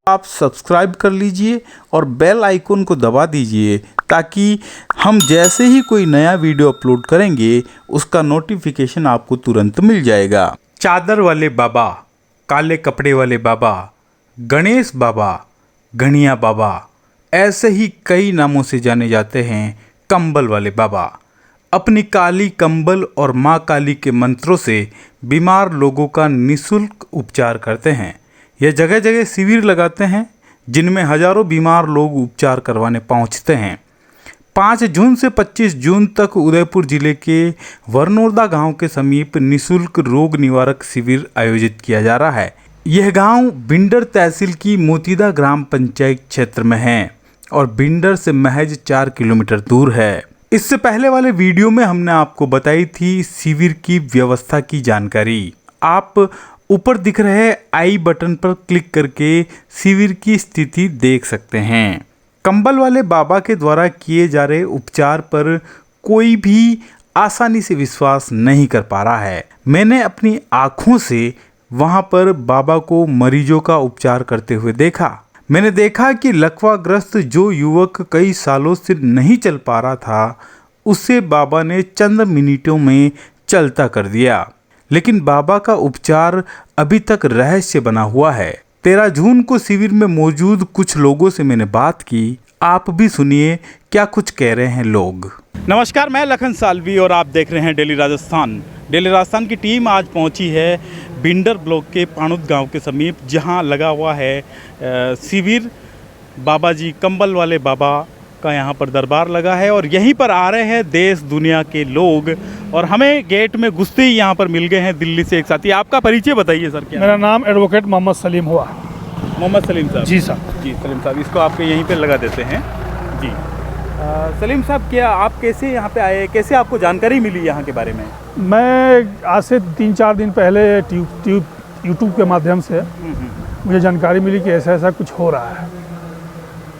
आप सब्सक्राइब कर लीजिए और बेल आइकन को दबा दीजिए ताकि हम जैसे ही कोई नया वीडियो अपलोड करेंगे उसका नोटिफिकेशन आपको तुरंत मिल जाएगा। चादर वाले बाबा, काले कपड़े वाले बाबा, गणेश बाबा, घनिया बाबा, ऐसे ही कई नामों से जाने जाते हैं कंबल वाले बाबा। अपनी काली कंबल और माँ काली के मंत्रों से बीमार लोगों का निःशुल्क उपचार करते हैं। यह जगह जगह शिविर लगाते हैं जिनमें हजारों बीमार लोग उपचार करवाने पहुंचते हैं। 5 जून से 25 जून तक उदयपुर जिले के वरनोरदा गांव के समीप निःशुल्क रोग निवारक शिविर आयोजित किया जा रहा है। यह गांव बिंडर तहसील की मोतीदा ग्राम पंचायत क्षेत्र में है और बिंडर से महज 4 किलोमीटर दूर है। इससे पहले वाले वीडियो में हमने आपको बताई थी शिविर की व्यवस्था की जानकारी। आप ऊपर दिख रहे आई बटन पर क्लिक करके शिविर की स्थिति देख सकते हैं। कंबल वाले बाबा के द्वारा किए जा रहे उपचार पर कोई भी आसानी से विश्वास नहीं कर पा रहा है। मैंने अपनी आँखों से वहां पर बाबा को मरीजों का उपचार करते हुए देखा। मैंने देखा कि लकवाग्रस्त जो युवक कई सालों से नहीं चल पा रहा था उसे बाबा ने चंद मिनटों में चलता कर दिया। लेकिन बाबा का उपचार अभी तक रहस्य बना हुआ है। 13 जून को शिविर में मौजूद कुछ लोगों से मैंने बात की। आप भी सुनिए क्या कुछ कह रहे हैं लोग। नमस्कार, मैं लखन सालवी और आप देख रहे हैं डेली राजस्थान। डेली राजस्थान की टीम आज पहुंची है बिंडर ब्लॉक के पाणुद गांव के समीप, जहां लगा हुआ है शिविर। बाबा जी कंबल वाले बाबा का यहाँ पर दरबार लगा है और यहीं पर आ रहे हैं देश दुनिया के लोग। और हमें गेट में घुसते ही यहाँ पर मिल गए हैं दिल्ली से एक साथी। आपका परिचय बताइए सर। क्या? मेरा नाम एडवोकेट मोहम्मद सलीम हुआ। मोहम्मद सलीम साहब। जी सर। जी सलीम साहब, इसको आपके यहीं पे लगा देते हैं जी। सलीम साहब, क्या आप कैसे यहाँ पे आए, कैसे आपको जानकारी मिली यहाँ के बारे में? मैं आज से 3-4 दिन पहले यूट्यूब के माध्यम से मुझे जानकारी मिली कि ऐसा ऐसा कुछ हो रहा है,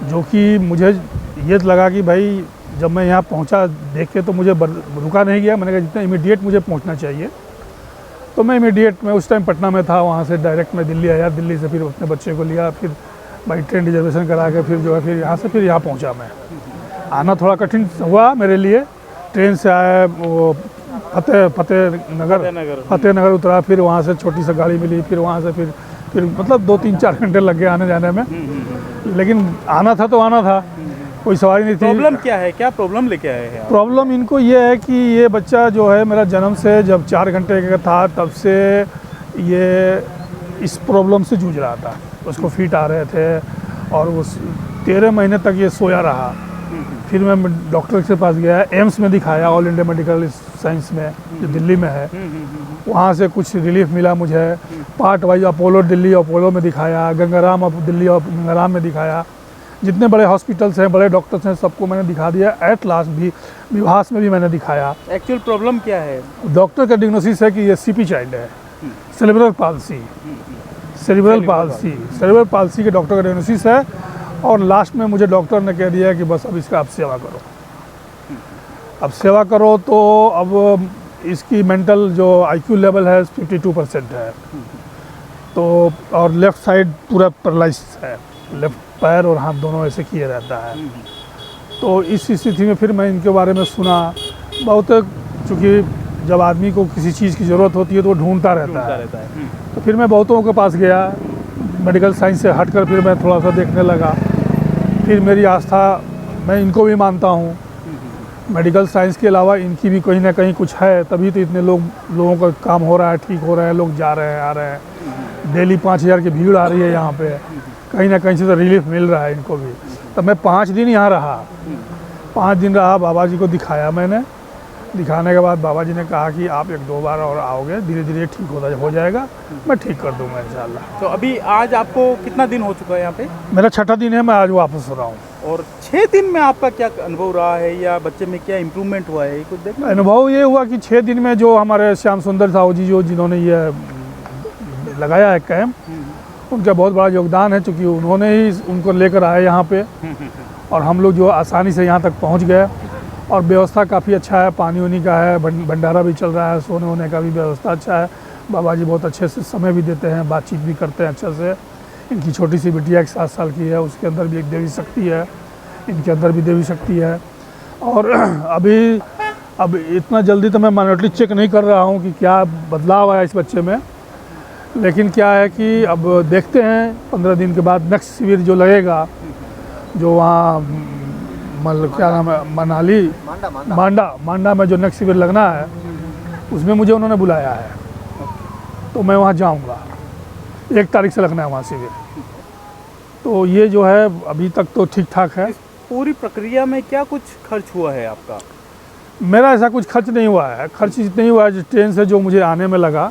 जो कि मुझे ये लगा कि भाई जब मैं यहाँ पहुँचा देख के तो मुझे रुका नहीं गया। मैंने कहा जितना इमीडिएट मुझे पहुँचना चाहिए, तो मैं इमीडिएट मैं उस टाइम पटना में था, वहाँ से डायरेक्ट मैं दिल्ली आया। दिल्ली से फिर अपने बच्चे को लिया, फिर बाई ट्रेन रिजर्वेशन करा के फिर जो है फिर यहाँ से फिर यहाँ पहुँचा। मैं आना थोड़ा कठिन हुआ मेरे लिए। ट्रेन से आया, वो फतेहनगर उतरा, फिर वहाँ से छोटी सी गाड़ी मिली, फिर वहाँ से फिर मतलब 2-3-4 घंटे लग गए आने जाने में। लेकिन आना था तो आना था, कोई सवारी नहीं थी। प्रॉब्लम क्या है, क्या प्रॉब्लम लेके आए हैं? प्रॉब्लम इनको ये है कि ये बच्चा जो है मेरा जन्म से जब 4 घंटे का था तब से ये इस प्रॉब्लम से जूझ रहा था। उसको फीट आ रहे थे और वो 13 महीने तक ये सोया रहा। फिर मैं डॉक्टर के पास गया, एम्स में दिखाया, ऑल इंडिया मेडिकल साइंस में जो दिल्ली में है। वहाँ से कुछ रिलीफ मिला मुझे। Part wise Apollo Delhi, Apollo में दिखाया, गंगाराम दिल्ली और गंगाराम में दिखाया। जितने बड़े हॉस्पिटल्स हैं, बड़े डॉक्टर्स हैं, सबको मैंने दिखा दिया। एट लास्ट भी विभास में भी मैंने दिखाया। एक्चुअल प्रॉब्लम क्या है? डॉक्टर का डिग्नोसिस है कि ये सीपी चाइल्ड है, सेरेब्रल पाल्सी। सेरेब्रल पाल्सी के डॉक्टर का डिग्नोसिस है। और लास्ट में मुझे डॉक्टर ने कह दिया कि बस अब इसका आप सेवा करो। अब सेवा करो तो अब इसकी मेंटल जो IQ लेवल है 52% है। तो और लेफ़्ट साइड पूरा पैरालाइज है, लेफ्ट पैर और हाथ दोनों ऐसे किए रहता है। तो इस स्थिति में फिर मैं इनके बारे में सुना बहुत, चूँकि जब आदमी को किसी चीज़ की ज़रूरत होती है तो वो ढूंढता रहता है। तो फिर मैं बहुतों के पास गया, मेडिकल साइंस से हटकर फिर मैं थोड़ा सा देखने लगा। फिर मेरी आस्था, मैं इनको भी मानता हूँ, मेडिकल साइंस के अलावा इनकी भी कहीं ना कहीं कुछ है, तभी तो इतने लोगों का काम हो रहा है, ठीक हो रहा है, लोग जा रहे हैं आ रहे हैं। डेली 5000 की भीड़ आ रही है यहाँ पे, कहीं ना कहीं से तो रिलीफ मिल रहा है इनको भी। तब मैं 5 दिन यहाँ रहा, 5 दिन रहा, बाबा जी को दिखाया मैंने। दिखाने के बाद बाबा जी ने कहा कि आप 1-2 बार और आओगे, धीरे धीरे ठीक हो जाएगा, मैं ठीक कर दूंगा इंशाल्लाह। तो अभी आज आपको कितना दिन हो चुका है यहाँ पे? मेरा 6ठा दिन है, मैं आज वापस हो रहा हूँ। और 6 दिन में आपका क्या अनुभव रहा है या बच्चे में क्या इम्प्रूवमेंट हुआ है, कुछ देखना? अनुभव ये हुआ कि 6 दिन में जो हमारे श्याम सुंदर साहू जी जिन्होंने ये लगाया है कैंप, उनका बहुत बड़ा योगदान है, चूँकि उन्होंने ही उनको लेकर आए यहाँ पे। और हम लोग जो आसानी से यहाँ तक पहुँच गए। और व्यवस्था काफ़ी अच्छा है, पानी वानी का है, भंडारा भी चल रहा है, सोने वोने का भी व्यवस्था अच्छा है। बाबा जी बहुत अच्छे से समय भी देते हैं, बातचीत भी करते हैं अच्छे से। इनकी छोटी सी बिटिया 7 साल की है, उसके अंदर भी एक देवी शक्ति है, इनके अंदर भी देवी शक्ति है। और अब इतना जल्दी तो मैं मैन्युअली चेक नहीं कर रहा हूँ कि क्या बदलाव आया इस बच्चे में, लेकिन क्या है कि अब देखते हैं 15 दिन के बाद नेक्स्ट शिविर जो लगेगा, जो वहाँ मतलब क्या नाम है, मनाली मांडा में जो नेक्स्ट शिविर लगना है, उसमें मुझे उन्होंने बुलाया है, तो मैं वहाँ जाऊँगा। 1 तारीख से लगना है वहाँ शिविर। तो ये जो है अभी तक तो ठीक ठाक है। पूरी प्रक्रिया में क्या कुछ खर्च हुआ है आपका? मेरा ऐसा कुछ खर्च नहीं हुआ है। खर्च इतना ही हुआ है ट्रेन से जो मुझे आने में लगा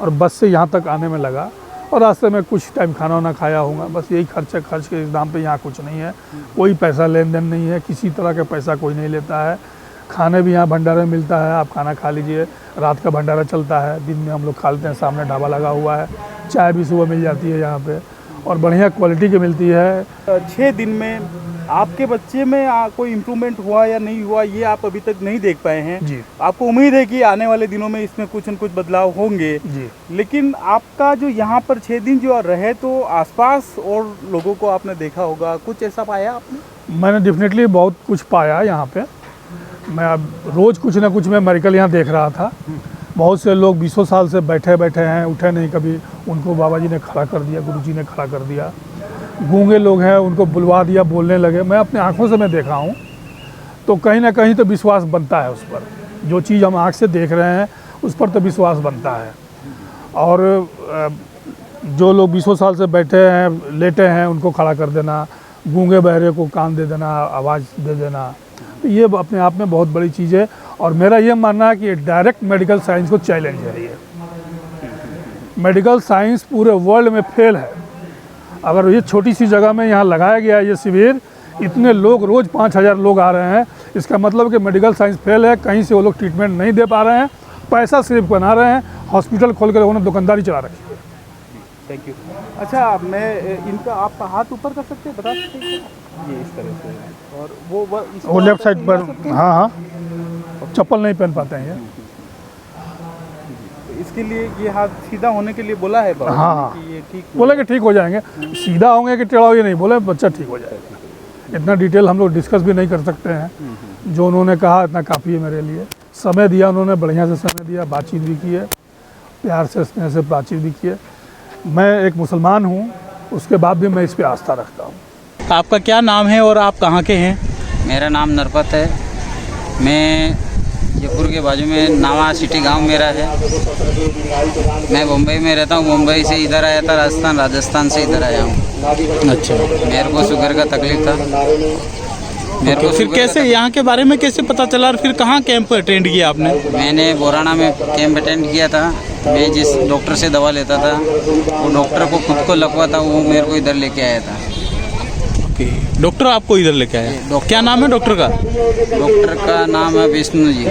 और बस से यहाँ तक आने में लगा, और रास्ते में कुछ टाइम खाना वाना खाया होगा, बस यही खर्च है। खर्च के दाम पे यहाँ कुछ नहीं है, कोई पैसा लेन देन नहीं है, किसी तरह का पैसा कोई नहीं लेता है। खाने भी यहाँ भंडारा मिलता है, आप खाना खा लीजिए। रात का भंडारा चलता है, दिन में हम लोग खा लेते हैं, सामने ढाबा लगा हुआ है। चाय भी सुबह मिल जाती है यहाँ पे, और बढ़िया क्वालिटी की मिलती है। 6 दिन में आपके बच्चे में कोई इम्प्रूवमेंट हुआ या नहीं हुआ, ये आप अभी तक नहीं देख पाए हैं जी। आपको उम्मीद है कि आने वाले दिनों में इसमें कुछ न कुछ बदलाव होंगे जी। लेकिन आपका जो यहाँ पर 6 दिन जो रहे, तो आसपास और लोगों को आपने देखा होगा, कुछ ऐसा पाया आपने? मैंने डेफिनेटली बहुत कुछ पाया यहाँ पे। मैं अब रोज़ कुछ ना कुछ मैं मेडिकल यहाँ देख रहा था। बहुत से लोग 20 साल से बैठे हैं, उठे नहीं कभी, उनको बाबा जी ने खड़ा कर दिया, गुरु जी ने खड़ा कर दिया। गूंगे लोग हैं, उनको बुलवा दिया, बोलने लगे। मैं अपने आँखों से मैं देखा हूँ, तो कहीं ना कहीं तो विश्वास बनता है उस पर। जो चीज़ हम आँख से देख रहे हैं उस पर तो विश्वास बनता है। और जो लोग 20 साल से बैठे हैं, लेटे हैं, उनको खड़ा कर देना, गूंगे बहरे को कान दे देना, आवाज़ दे देना, तो ये अपने आप में बहुत बड़ी चीज़ है। और मेरा ये मानना है कि डायरेक्ट मेडिकल साइंस को चैलेंज है। ये मेडिकल साइंस पूरे वर्ल्ड में फेल है। अगर ये छोटी सी जगह में यहाँ लगाया गया ये शिविर, इतने लोग रोज़ 5000 लोग आ रहे हैं, इसका मतलब कि मेडिकल साइंस फेल है। कहीं से वो लोग ट्रीटमेंट नहीं दे पा रहे हैं, पैसा सिर्फ बना रहे हैं, हॉस्पिटल खोल कर उन्होंने दुकानदारी चला रखी है। Thank you. अच्छा, मैं इनका आपका हाथ ऊपर कर सकते हैं, बता सकते हैं? ये इस तरह से, और वो लेफ्ट साइड पर, हाँ हाँ, चप्पल नहीं पहन पाते हैं ये। इसके लिए ये हाथ सीधा होने के लिए बोला है बाबा हाँ, कि ये ठीक बोले कि ठीक हो जाएंगे। सीधा होंगे कि टेढ़ा, ये नहीं बोले, बच्चा ठीक हो जाएगा। इतना डिटेल हम लोग डिस्कस भी नहीं कर सकते हैं। जो उन्होंने कहा इतना काफ़ी है मेरे लिए। समय दिया उन्होंने, बढ़िया से समय दिया, बातचीत भी की है, प्यार से स्नेह से बातचीत भी की है। मैं एक मुसलमान हूँ, उसके बाद भी मैं इस पर आस्था रखता हूँ। आपका क्या नाम है और आप कहाँ के हैं? मेरा नाम नरपत है। मैं जयपुर के बाजू में नावा सिटी गांव मेरा है। मैं मुंबई में रहता हूँ। मुंबई से इधर आया था, राजस्थान से इधर आया हूँ। अच्छा, मेरे को शुगर का तकलीफ था। मेरे को फिर कैसे यहाँ के बारे में कैसे पता चला और फिर कहाँ कैंप अटेंड किया आपने? मैंने बोराना में कैंप अटेंड किया था। मैं जिस डॉक्टर से दवा लेता था, वो डॉक्टर को खुद को लगवा था, वो मेरे को इधर लेके आया था। डॉक्टर आपको इधर लेके आया? क्या नाम है डॉक्टर का? डॉक्टर का नाम है विष्णु जी।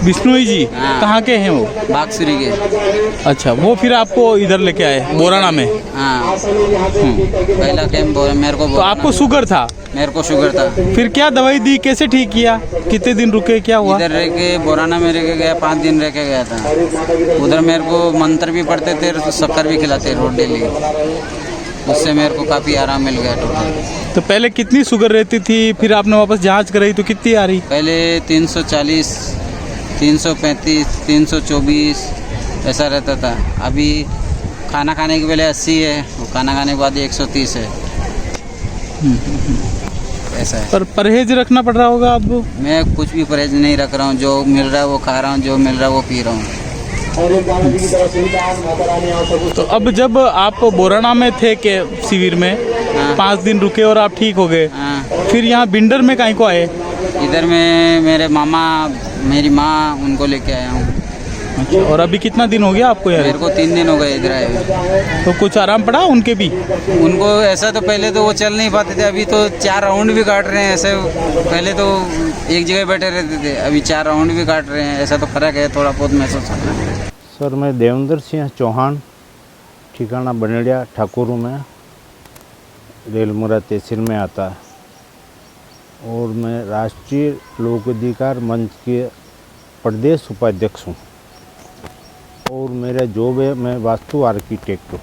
विष्णु जी? हाँ। कहाँ के हैं वो? बागसुरी के। अच्छा, वो फिर आपको इधर लेके आए बोराना में? हाँ, पहला कैंप मेरे को। तो आपको शुगर था? मेरे को शुगर था। फिर क्या दवाई दी, कैसे ठीक किया, कितने दिन रुके, क्या हुआ? इधर रह के बोराना में रह के गया, 5 दिन रह के गया था। उधर मेरे को मंत्र भी पढ़ते थे, तो शक्कर भी खिलाते रोज डेली। उससे मेरे को काफ़ी आराम मिल गया टोटल। तो पहले कितनी शुगर रहती थी, फिर आपने वापस जांच कराई तो कितनी आ रही? पहले 340, 335, 324 ऐसा रहता था। अभी खाना खाने के पहले 80 है, और खाना खाने के बाद 130 है। ऐसा है। पर परहेज रखना पड़ रहा होगा आपको? मैं कुछ भी परहेज नहीं रख रहा हूँ। जो मिल रहा है वो खा रहा हूँ, जो मिल रहा है वो पी रहा हूँ। तो अब जब आप बोराना में थे के शिविर में, हाँ। 5 दिन रुके और आप ठीक हो गए, हाँ। फिर यहाँ बिंडर में काहे को आए? इधर में मेरे मामा, मेरी माँ, उनको लेके आया हूँ। अच्छा, और अभी कितना दिन हो गया आपको मेरे यार? को 3 दिन हो गए इधर आए हुए। तो कुछ आराम पड़ा उनके भी? उनको ऐसा तो पहले तो वो चल नहीं पाते थे, अभी तो 4 राउंड भी काट रहे हैं। ऐसे पहले तो एक जगह बैठे रहते थे, अभी 4 राउंड भी काट रहे हैं। ऐसा तो फर्क है, थोड़ा बहुत महसूस होता है। सर, मैं देवेंद्र सिंह चौहान, ठिकाना बनेड़िया ठाकुर में, रेलमुरा तहसील में आता है, और मैं राष्ट्रीय लोक अधिकार मंच के प्रदेश उपाध्यक्ष हूँ। और मेरा जॉब है, मैं वास्तु आर्किटेक्ट हूँ।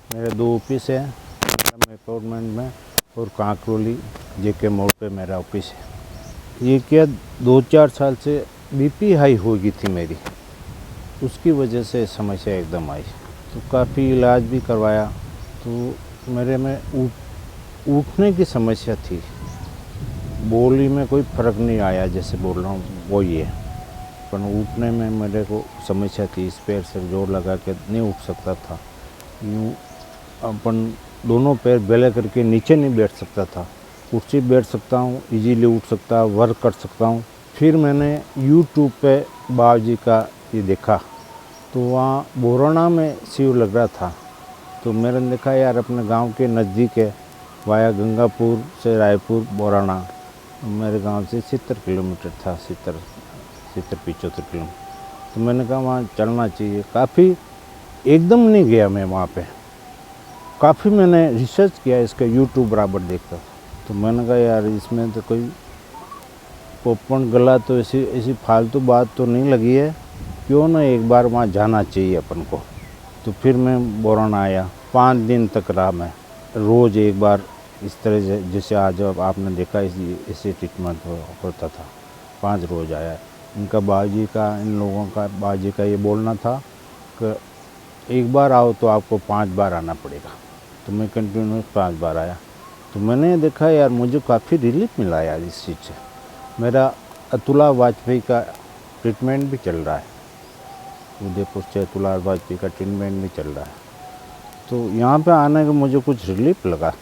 मेरे 2 ऑफिस है, अपार्टमेंट में और कांकरोली जेके मोड़ पे मेरा ऑफिस है। ये क्या 2-4 साल से बीपी हाई हो गई थी मेरी, उसकी वजह से समस्या एकदम आई। तो काफ़ी इलाज भी करवाया, तो मेरे में उठने की समस्या थी, बोली में कोई फ़र्क नहीं आया, जैसे बोल रहा हूँ वो ये, पर उठने में मेरे को समस्या थी। इस पैर से जोर लगा के नहीं उठ सकता था, यूँ अपन दोनों पैर बेले करके नीचे नहीं बैठ सकता था। कुर्सी बैठ सकता हूँ, इजीली उठ सकता, वर्क कर सकता हूँ। फिर मैंने यूट्यूब पे बाबा जी का ये देखा, तो वहाँ बोराना में शिविर लग रहा था, तो मैंने देखा यार अपने गांव के नज़दीक है, वाया गंगापुर से रायपुर बोराना, मेरे गांव से 70 किलोमीटर था, 70-75 किलोमीटर। तो मैंने कहा वहाँ चलना चाहिए। काफ़ी एकदम नहीं गया मैं वहाँ पे, काफ़ी मैंने रिसर्च किया इसका, यूट्यूब बराबर देखता। तो मैंने कहा यार इसमें तो कोई पोपन गला तो ऐसी फालतू बात तो नहीं लगी है, क्यों ना एक बार वहाँ जाना चाहिए अपन को। तो फिर मैं बोराना आया, 5 दिन तक रहा मैं, रोज़ एक बार इस तरह से जैसे आज आपने देखा ऐसे ट्रीटमेंट होता था। 5 रोज़ आया। इनका बाजी का, इन लोगों का बाजी का ये बोलना था कि एक बार आओ तो आपको 5 बार आना पड़ेगा। तो मैं कंटिन्यूस 5 बार आया। तो मैंने देखा यार मुझे काफ़ी रिलीफ मिला यार इस चीज़ से। मेरा अतुला वाजपेयी का ट्रीटमेंट भी चल रहा है, उदयपुर से अतुला वाजपेयी का ट्रीटमेंट भी चल रहा है। तो यहाँ पे आने का मुझे कुछ रिलीफ लगा।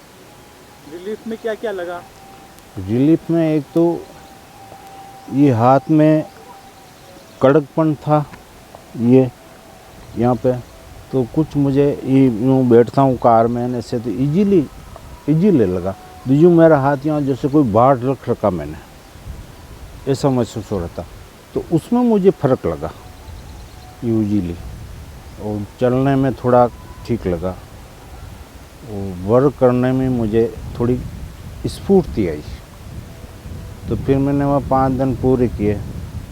रिलीफ में क्या क्या लगा? रिलीफ में एक तो ये हाथ में कड़कपन था, ये यहाँ पे, तो कुछ मुझे ये यूँ बैठता हूँ कार में ऐसे तो इजीली लगा। जो मेरा हाथ यहाँ जैसे कोई बाढ़ रख रखा मैंने, ऐसा महसूस हो रहा था, तो उसमें मुझे फ़र्क लगा यूजली। और चलने में थोड़ा ठीक लगा, और वर्क करने में मुझे थोड़ी स्फूर्ति आई। तो फिर मैंने वहाँ 5 दिन पूरे किए।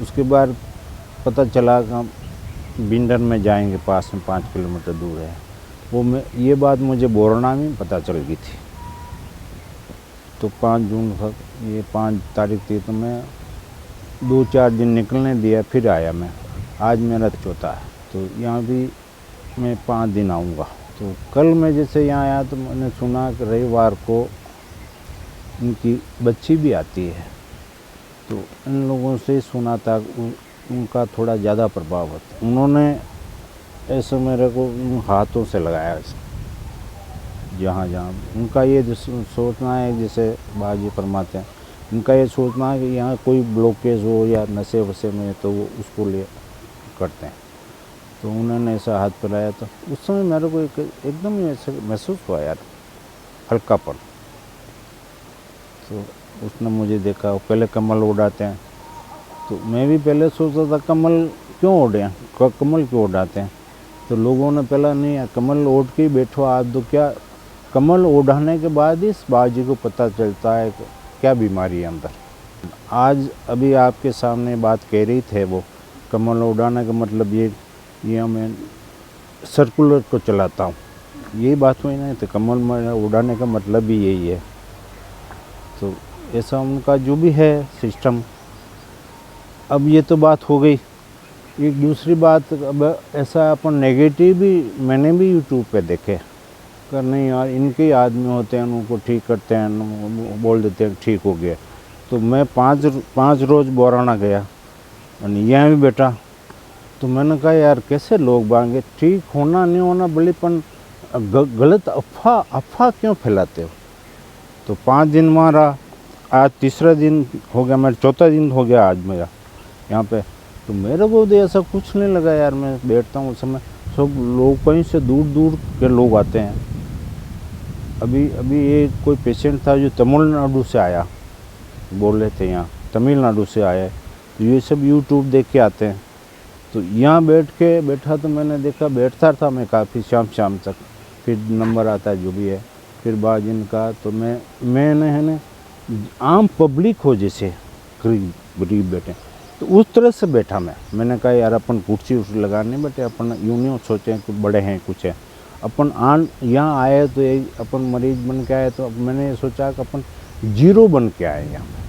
उसके बाद पता चला कि हम बिंडर में जाएंगे, पास में 5 किलोमीटर दूर है वो। ये बात मुझे बोराना में पता चल गई थी। तो 5 जून तक, ये 5 तारीख थी, तो मैं 2-4 दिन निकलने दिया, फिर आया मैं। आज मेरा 4था है, तो यहाँ भी मैं 5 दिन आऊँगा। तो कल मैं जैसे यहाँ आया तो मैंने सुना कि रविवार को इनकी बच्ची भी आती है। तो इन लोगों से सुना था उनका थोड़ा ज़्यादा प्रभाव होता। उन्होंने ऐसे मेरे को हाथों से लगाया, जहाँ उनका ये सोचना है, जैसे बाजी फरमाते हैं, उनका ये सोचना है कि यहाँ कोई ब्लॉकेज हो या नशे वशे में, तो वो उसको ले करते हैं। तो उन्होंने ऐसा हाथ फैलाया, तो उस समय मेरे को एकदम ही ऐसा महसूस हुआ यार, हल्कापन। तो उसने मुझे देखा, पहले कमल उड़ाते हैं, तो मैं भी पहले सोचता था कमल क्यों उड़े, कमल क्यों उड़ाते हैं। तो लोगों ने पहला नहीं यार, कमल ओढ़ के ही बैठो आप, तो क्या कमल उड़ाने के बाद इस बाजी को पता चलता है कि क्या बीमारी है अंदर। आज अभी आपके सामने बात कह रही थे, वो कमल उड़ाने का मतलब ये मैं सर्कुलर को चलाता हूँ, यही बात हुई ना। तो कमल उड़ाने का मतलब भी यही है। तो ऐसा उनका जो भी है सिस्टम। अब ये तो बात हो गई। एक दूसरी बात, अब ऐसा अपन नेगेटिव भी मैंने भी यूट्यूब पे देखे कर, नहीं यार इनके आदमी होते हैं, उनको ठीक करते हैं, बोल देते हैं ठीक हो गया। तो मैं 5 रोज़ बोराना गया और यहाँ भी बैठा। तो मैंने कहा यार कैसे लोग बांगे, ठीक होना नहीं होना बड़ीपन, गलत अफवाह क्यों फैलाते हो। तो 5 दिन वहाँ रहा, आज 3रा दिन हो गया, मेरा 4था दिन हो गया आज मेरा यहाँ पे। तो मेरे को तो ऐसा कुछ नहीं लगा यार, मैं बैठता हूँ उस समय, सब लोग कहीं से दूर दूर के लोग आते हैं। अभी ये कोई पेशेंट था जो तमिलनाडु से आया, बोल रहे थे यहाँ तमिलनाडु से आया है। तो ये सब यूट्यूब देख के आते हैं। तो यहाँ बैठा तो मैंने देखा, बैठता था मैं काफ़ी शाम तक, फिर नंबर आता है जो भी है, फिर बाद इनका। तो मैंने है ना आम पब्लिक हो जैसे गरीब बैठे, तो उस तरह से बैठा मैंने कहा यार अपन कुर्सी उर्सी लगाने बैठे, अपन यूँ नहीं सोचें कि बड़े हैं कुछ है, अपन यहाँ आए तो अपन मरीज बन के आए, तो मैंने सोचा कि अपन जीरो बन के आए यहाँ पे।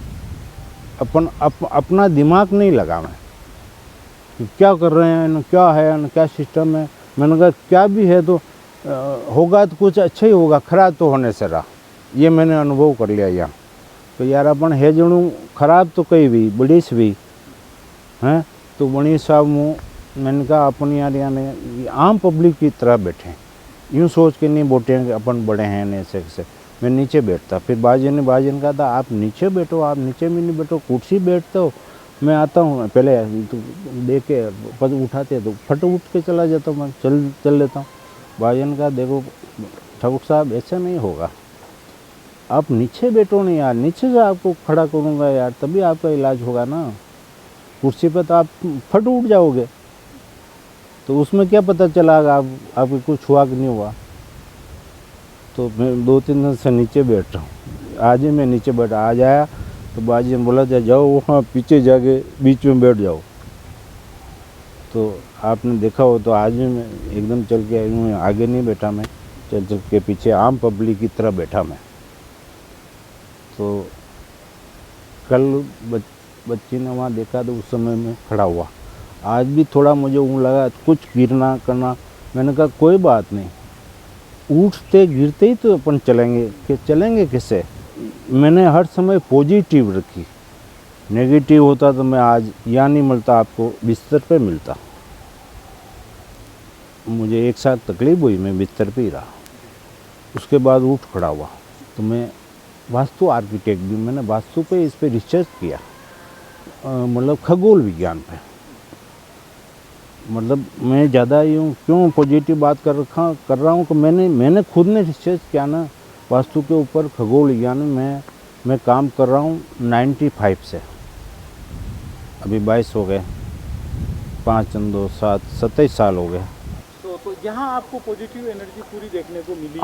अपन अपना दिमाग नहीं लगा मैं कि क्या कर रहे हैं, क्या है, क्या सिस्टम है। मैंने कहा क्या भी है तो होगा तो कुछ अच्छा ही होगा, खराब तो होने से रहा। ये मैंने अनुभव कर लिया यहाँ। तो यार अपन है जणू खराब तो कई भी बड़ी से भी हैं, तो बड़ी साहब मैंने कहा अपन यार यहाँ आम पब्लिक की तरह बैठे, यूँ सोच के नहीं बैठे कि अपन बड़े हैं नहीं से। मैं नीचे बैठता, फिर बाजन कहा था आप नीचे बैठो, आप नीचे में नहीं बैठो, कुर्सी बैठते हो, मैं आता हूँ पहले तो देख के पद उठाते तो फट उठ के चला जाता हूँ, मैं चल लेता हूँ। बाजन का देखो ठाकुर साहब ऐसा नहीं होगा, आप नीचे बैठो नहीं यार, नीचे से आपको खड़ा करूँगा यार तभी आपका इलाज होगा ना, कुर्सी पर तो आप फट उठ जाओगे। तो उसमें क्या पता चला आपको कुछ हुआ कि नहीं हुआ। तो मैं 2-3 दिन से नीचे बैठ रहा हूँ। आज ही मैं नीचे बैठा, आज आया तो बाजी ने बोला जाओ वहाँ पीछे जाके बीच में बैठ जाओ। तो आपने देखा हो तो आज भी मैं एकदम चल के आगे नहीं बैठा, मैं चल के पीछे आम पब्लिक की तरह बैठा मैं। तो कल बच्ची ने वहाँ देखा तो उस समय में खड़ा हुआ। आज भी थोड़ा मुझे ऊँ लगा कुछ गिरना करना, मैंने कहा कोई बात नहीं, उठते गिरते ही तो अपन चलेंगे कि चलेंगे कैसे। मैंने हर समय पॉजिटिव रखी, नेगेटिव होता तो मैं आज यहाँ नहीं मिलता, आपको बिस्तर पे मिलता। मुझे एक साथ तकलीफ हुई, मैं बिस्तर पे ही रहा, उसके बाद उठ खड़ा हुआ। तो मैं वास्तु आर्किटेक्ट भी, मैंने वास्तु पे इस पे रिसर्च किया, मतलब खगोल विज्ञान पे। मतलब मैं ज़्यादा यूँ क्यों पॉजिटिव बात कर रहा हूँ कि मैंने खुद ने रिसर्च किया ना वास्तु के ऊपर, खगोल विज्ञान में मैं काम कर रहा हूँ 95 से। अभी 22 हो गए, 5 और 2 7 27 साल हो गए। तो यहाँ आपको पॉजिटिव एनर्जी पूरी देखने को मिली।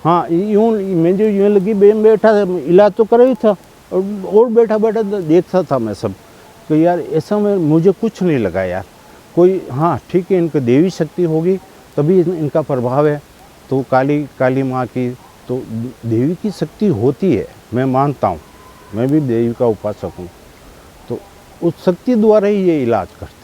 हाँ, यूँ मैं जो यूँ लगी बैठा था, इलाज तो कर ही था और बैठा देखता था मैं सब कि यार ऐसा में मुझे कुछ नहीं लगा यार कोई। हाँ ठीक है, इनकी देवी शक्ति होगी तभी इनका प्रभाव है। तो काली माँ की तो देवी की शक्ति होती है, मैं मानता हूँ, मैं भी देवी का उपासक हूँ। तो उस शक्ति द्वारा ही ये इलाज करते